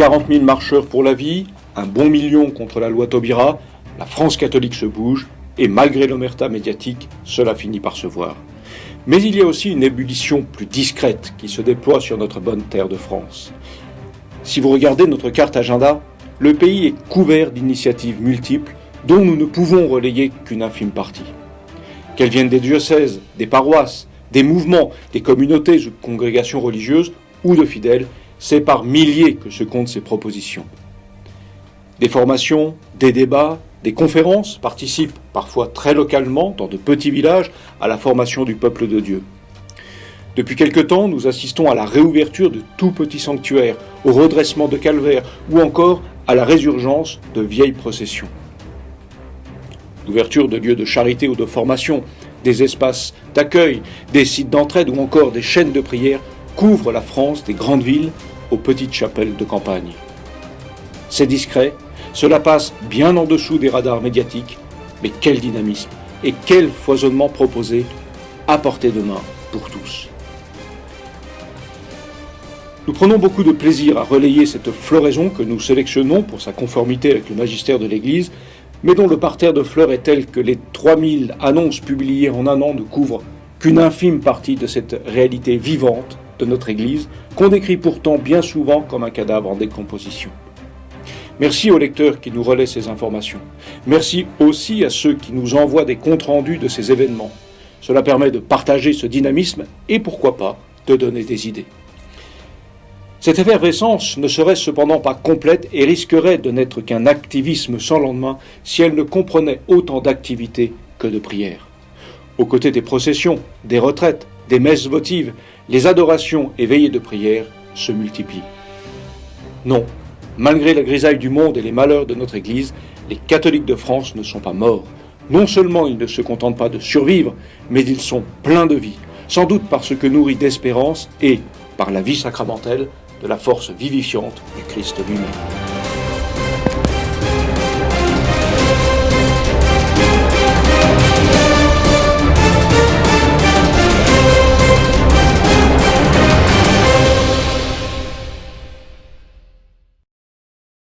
40 000 marcheurs pour la vie, un bon million contre la loi Taubira, la France catholique se bouge, et malgré l'omerta médiatique, cela finit par se voir. Mais il y a aussi une ébullition plus discrète qui se déploie sur notre bonne terre de France. Si vous regardez notre carte agenda, le pays est couvert d'initiatives multiples dont nous ne pouvons relayer qu'une infime partie. Qu'elles viennent des diocèses, des paroisses, des mouvements, des communautés ou congrégations religieuses ou de fidèles, c'est par milliers que se comptent ces propositions. Des formations, des débats, des conférences participent parfois très localement, dans de petits villages, à la formation du peuple de Dieu. Depuis quelque temps, nous assistons à la réouverture de tout petits sanctuaires, au redressement de calvaires ou encore à la résurgence de vieilles processions. L'ouverture de lieux de charité ou de formation, des espaces d'accueil, des sites d'entraide ou encore des chaînes de prière couvrent la France des grandes villes aux petites chapelles de campagne. C'est discret, cela passe bien en dessous des radars médiatiques, mais quel dynamisme et quel foisonnement proposé à portée de main pour tous. Nous prenons beaucoup de plaisir à relayer cette floraison que nous sélectionnons pour sa conformité avec le magistère de l'Église, mais dont le parterre de fleurs est tel que les 3000 annonces publiées en un an ne couvrent qu'une infime partie de cette réalité vivante de notre Église, qu'on décrit pourtant bien souvent comme un cadavre en décomposition. Merci aux lecteurs qui nous relaient ces informations. Merci aussi à ceux qui nous envoient des comptes rendus de ces événements. Cela permet de partager ce dynamisme et, pourquoi pas, de donner des idées. Cette effervescence ne serait cependant pas complète et risquerait de n'être qu'un activisme sans lendemain si elle ne comprenait autant d'activités que de prières. Aux côtés des processions, des retraites, des messes votives, les adorations et veillées de prière se multiplient. Non, malgré la grisaille du monde et les malheurs de notre Église, les catholiques de France ne sont pas morts. Non seulement ils ne se contentent pas de survivre, mais ils sont pleins de vie, sans doute parce que nourris d'espérance et, par la vie sacramentelle, de la force vivifiante du Christ lui-même.